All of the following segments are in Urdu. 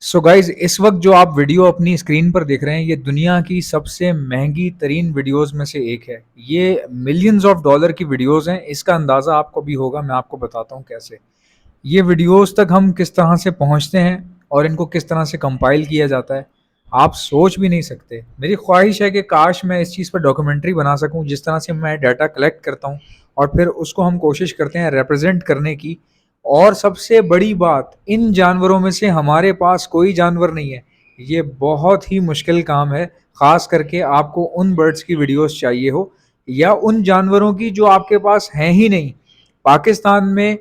سو گائز، اس وقت جو آپ ویڈیو اپنی اسکرین پر دیکھ رہے ہیں یہ دنیا کی سب سے مہنگی ترین ویڈیوز میں سے ایک ہے. یہ ملینز آف ڈالر کی ویڈیوز ہیں. اس کا اندازہ آپ کو بھی ہوگا، میں آپ کو بتاتا ہوں کیسے. یہ ویڈیوز تک ہم کس طرح سے پہنچتے ہیں اور ان کو کس طرح سے کمپائل کیا جاتا ہے آپ سوچ بھی نہیں سکتے. میری خواہش ہے کہ کاش میں اس چیز پر ڈاکومنٹری بنا سکوں، جس طرح سے میں ڈیٹا کلیکٹ کرتا ہوں اور پھر اس کو ہم کوشش کرتے ہیں ریپرزینٹ کرنے کی. اور سب سے بڑی بات، ان جانوروں میں سے ہمارے پاس کوئی جانور نہیں ہے. یہ بہت ہی مشکل کام ہے، خاص کر کے آپ کو ان برڈز کی ویڈیوز چاہیے ہو یا ان جانوروں کی جو آپ کے پاس ہیں ہی نہیں. پاکستان میں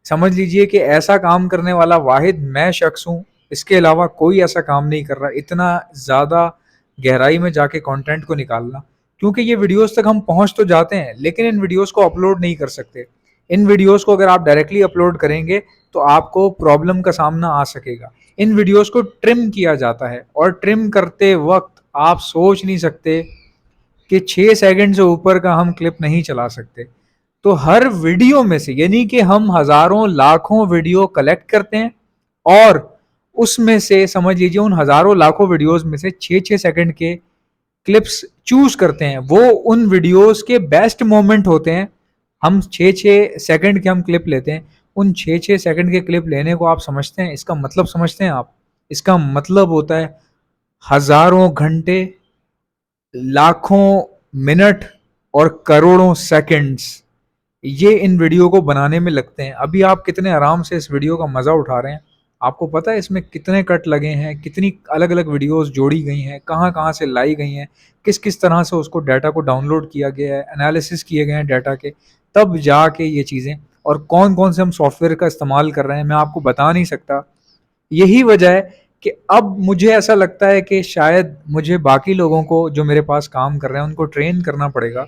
سمجھ لیجئے کہ ایسا کام کرنے والا واحد میں شخص ہوں. اس کے علاوہ کوئی ایسا کام نہیں کر رہا اتنا زیادہ گہرائی میں جا کے کانٹینٹ کو نکالنا. کیونکہ یہ ویڈیوز تک ہم پہنچ تو جاتے ہیں لیکن ان ویڈیوز کو اپلوڈ نہیں کر سکتے. ان ویڈیوز کو اگر آپ ڈائریکٹلی اپلوڈ کریں گے تو آپ کو پرابلم کا سامنا آ سکے گا. ان ویڈیوز کو ٹرم کیا جاتا ہے اور ٹرم کرتے وقت آپ سوچ نہیں سکتے کہ 6 سیکنڈ سے اوپر کا ہم کلپ نہیں چلا سکتے. تو ہر ویڈیو میں سے، یعنی کہ ہم ہزاروں لاکھوں ویڈیو کلیکٹ کرتے ہیں اور اس میں سے سمجھ لیجیے ان ہزاروں لاکھوں ویڈیوز میں سے 6 سیکنڈ کے کلپس چوز کرتے ہیں. وہ ان ویڈیوز کے بیسٹ مومنٹ ہوتے ہیں. ہم 6 سیکنڈ کے ہم کلپ لیتے ہیں. ان 6 سیکنڈ کے کلپ لینے کو آپ سمجھتے ہیں اس کا مطلب سمجھتے ہیں آپ؟ اس کا مطلب ہوتا ہے ہزاروں گھنٹے، لاکھوں منٹ اور کروڑوں سیکنڈز یہ ان ویڈیو کو بنانے میں لگتے ہیں. ابھی آپ کتنے آرام سے اس ویڈیو کا مزہ اٹھا رہے ہیں. آپ کو پتہ ہے اس میں کتنے کٹ لگے ہیں، کتنی الگ الگ ویڈیوز جوڑی گئی ہیں، کہاں کہاں سے لائی گئی ہیں، کس کس طرح سے اس کو ڈیٹا کو ڈاؤن لوڈ کیا گیا ہے، انالیسس کیے گئے ہیں ڈیٹا کے، تب جا کے یہ چیزیں. اور کون کون سے ہم سافٹ ویئر کا استعمال کر رہے ہیں میں آپ کو بتا نہیں سکتا. یہی وجہ ہے کہ اب مجھے ایسا لگتا ہے کہ شاید مجھے باقی لوگوں کو جو میرے پاس کام کر رہے ہیں ان کو ٹرین کرنا پڑے گا.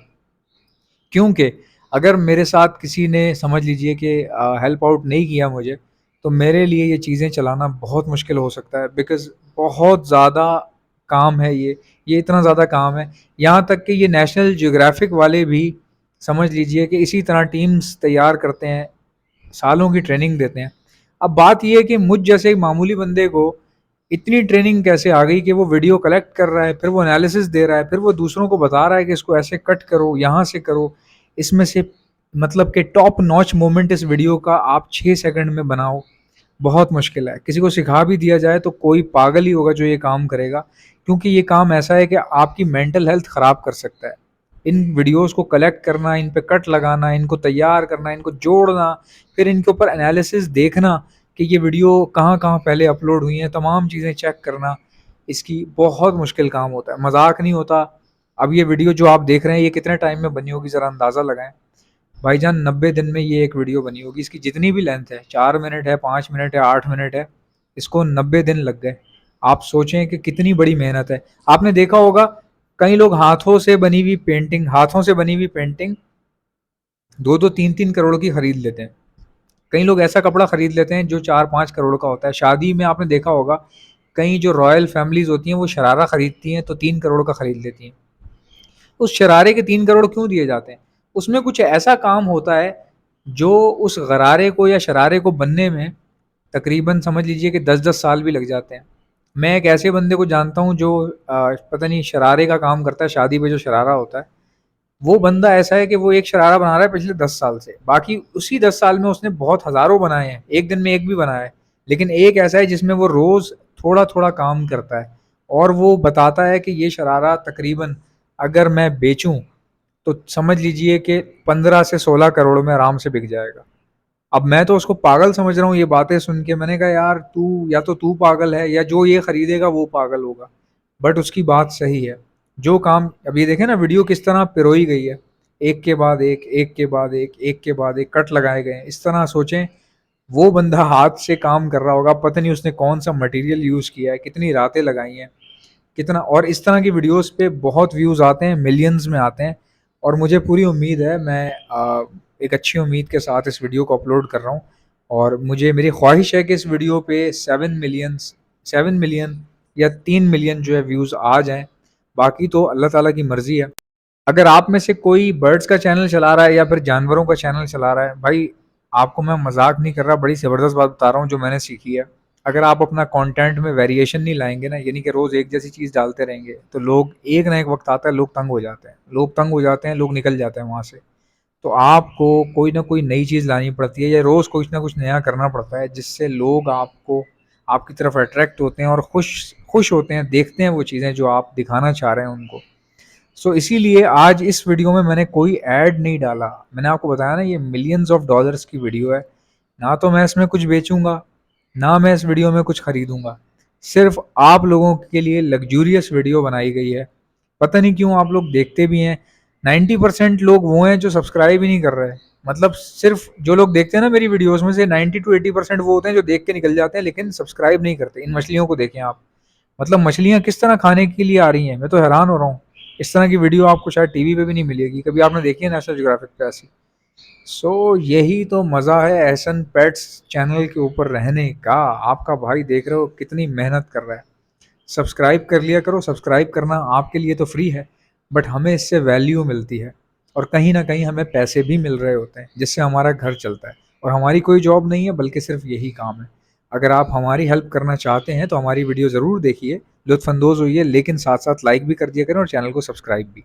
کیونکہ اگر میرے ساتھ کسی نے سمجھ لیجئے کہ ہیلپ آؤٹ نہیں کیا مجھے، تو میرے لیے یہ چیزیں چلانا بہت مشکل ہو سکتا ہے. بیکاز بہت زیادہ کام ہے یہ اتنا زیادہ کام ہے. یہاں تک کہ یہ نیشنل جیوگرافک والے بھی سمجھ لیجئے کہ اسی طرح ٹیمز تیار کرتے ہیں، سالوں کی ٹریننگ دیتے ہیں. اب بات یہ ہے کہ مجھ جیسے ایک معمولی بندے کو اتنی ٹریننگ کیسے آ گئی کہ وہ ویڈیو کلیکٹ کر رہا ہے، پھر وہ انالیسس دے رہا ہے، پھر وہ دوسروں کو بتا رہا ہے کہ اس کو ایسے کٹ کرو، یہاں سے کرو. اس میں سے مطلب کہ ٹاپ نوچ مومنٹ اس ویڈیو کا آپ 6 سیکنڈ میں بناؤ، بہت مشکل ہے. کسی کو سکھا بھی دیا جائے تو کوئی پاگل ہی ہوگا جو یہ کام کرے گا، کیونکہ یہ کام ایسا ہے کہ آپ کی مینٹل ہیلتھ خراب کر سکتا ہے. ان ویڈیوز کو کلیکٹ کرنا، ان پہ کٹ لگانا، ان کو تیار کرنا، ان کو جوڑنا، پھر ان کے اوپر انالیسس دیکھنا کہ یہ ویڈیو کہاں کہاں پہلے اپلوڈ ہوئی ہیں، تمام چیزیں چیک کرنا، اس کی بہت مشکل کام ہوتا ہے، مذاق نہیں ہوتا. اب یہ ویڈیو جو آپ دیکھ رہے ہیں یہ کتنے ٹائم میں بنی ہوگی ذرا اندازہ لگائیں. بھائی جان 90 دن میں یہ ایک ویڈیو بنی ہوگی. اس کی جتنی بھی لینتھ ہے، 4 منٹ ہے، 5 منٹ ہے، 8 منٹ ہے، اس کو 90 دن لگ گئے. آپ سوچیں کہ کتنی بڑی محنت ہے. آپ نے دیکھا ہوگا کئی لوگ ہاتھوں سے بنی ہوئی پینٹنگ 2-3 کروڑ کی خرید لیتے ہیں. کئی لوگ ایسا کپڑا خرید لیتے ہیں جو 4-5 کروڑ کا ہوتا ہے. شادی میں آپ نے دیکھا ہوگا کئی جو رائل فیملیز ہوتی ہیں وہ شرارہ خریدتی ہیں تو 3 کروڑ کا خرید لیتی ہیں. اس شرارے کے 3 کروڑ کیوں دیے جاتے ہیں؟ اس میں کچھ ایسا کام ہوتا ہے جو اس غرارے کو یا شرارے کو بننے میں تقریباً سمجھ لیجئے کہ 10-10 سال بھی لگ جاتے ہیں. میں ایک ایسے بندے کو جانتا ہوں جو پتہ نہیں شرارے کا کام کرتا ہے. شادی پہ جو شرارہ ہوتا ہے وہ بندہ ایسا ہے کہ وہ ایک شرارہ بنا رہا ہے پچھلے 10 سال سے، باقی اسی 10 سال میں اس نے بہت ہزاروں بنائے ہیں، ایک دن میں ایک بھی بنایا ہے. لیکن ایک ایسا ہے جس میں وہ روز تھوڑا تھوڑا کام کرتا ہے اور وہ بتاتا ہے کہ یہ شرارہ تقریباً اگر میں بیچوں تو سمجھ لیجئے کہ 15 سے 16 کروڑ میں آرام سے بک جائے گا. اب میں تو اس کو پاگل سمجھ رہا ہوں یہ باتیں سن کے. میں نے کہا یار تو پاگل ہے یا جو یہ خریدے گا وہ پاگل ہوگا. بٹ اس کی بات صحیح ہے. جو کام ابھی دیکھیں نا ویڈیو کس طرح پروئی گئی ہے، ایک کے بعد ایک، ایک کے بعد ایک، ایک کے بعد ایک کٹ لگائے گئے ہیں. اس طرح سوچیں وہ بندہ ہاتھ سے کام کر رہا ہوگا، پتہ نہیں اس نے کون سا مٹیریل یوز کیا ہے، کتنی راتیں لگائی ہیں، کتنا. اور اس طرح کی ویڈیوز پہ بہت ویوز آتے ہیں، ملینز میں آتے ہیں. اور مجھے پوری امید ہے، میں ایک اچھی امید کے ساتھ اس ویڈیو کو اپلوڈ کر رہا ہوں اور میری خواہش ہے کہ اس ویڈیو پہ 7 ملین یا 3 ملین جو ہے ویوز آ جائیں. باقی تو اللہ تعالیٰ کی مرضی ہے. اگر آپ میں سے کوئی برڈز کا چینل چلا رہا ہے یا پھر جانوروں کا چینل چلا رہا ہے، بھائی آپ کو میں مذاق نہیں کر رہا، بڑی زبردست بات بتا رہا ہوں جو میں نے سیکھی ہے. اگر آپ اپنا کانٹینٹ میں ویریشن نہیں لائیں گے نا، یعنی کہ روز ایک جیسی چیز ڈالتے رہیں گے، تو لوگ ایک نہ ایک وقت آتا ہے لوگ تنگ ہو جاتے ہیں، لوگ نکل جاتے ہیں وہاں سے. تو آپ کو کوئی نہ کوئی نئی چیز لانی پڑتی ہے، یا روز کچھ نہ کچھ نیا کرنا پڑتا ہے، جس سے لوگ آپ کی طرف اٹریکٹ ہوتے ہیں اور خوش ہوتے ہیں، دیکھتے ہیں وہ چیزیں جو آپ دکھانا چاہ رہے ہیں ان کو. سو اسی لیے آج اس ویڈیو میں نے کوئی ایڈ نہیں ڈالا. میں نے آپ کو بتایا نا یہ ملینز آف ڈالرز کی ویڈیو ہے. نہ تو میں اس میں کچھ بیچوں گا، نہ میں اس ویڈیو میں کچھ خریدوں گا. صرف آپ لوگوں کے لیے لگجوریس ویڈیو بنائی گئی ہے. پتہ نہیں کیوں آپ لوگ دیکھتے بھی ہیں. 90% لوگ وہ ہیں جو سبسکرائب ہی نہیں کر رہے. مطلب صرف جو لوگ دیکھتے ہیں نا میری ویڈیوز میں سے 90 to 80% وہ ہوتے ہیں جو دیکھ کے نکل جاتے ہیں لیکن سبسکرائب نہیں کرتے. ان مچھلیوں کو دیکھیں آپ، مطلب مچھلیاں کس طرح کھانے کے لیے آ رہی ہیں، میں تو حیران ہو رہا ہوں. اس طرح کی ویڈیو آپ کو شاید ٹی وی پہ بھی نہیں ملے گی. کبھی آپ نے دیکھی ہے نیشنل جیوگرافک پہ ایسی؟ سو یہی تو مزہ ہے احسن پیٹس چینل کے اوپر رہنے کا. آپ کا بھائی دیکھ رہے ہو کتنی محنت کر رہا ہے. سبسکرائب کر لیا کرو. سبسکرائب کرنا آپ کے لیے تو فری ہے، بٹ ہمیں اس سے ویلیو ملتی ہے، اور کہیں نہ کہیں ہمیں پیسے بھی مل رہے ہوتے ہیں جس سے ہمارا گھر چلتا ہے. اور ہماری کوئی جاب نہیں ہے بلکہ صرف یہی کام ہے. اگر آپ ہماری ہیلپ کرنا چاہتے ہیں تو ہماری ویڈیو ضرور دیکھیے، لطف اندوز ہوئیے، لیکن ساتھ ساتھ لائک بھی کر دیا کریں اور چینل کو سبسکرائب بھی.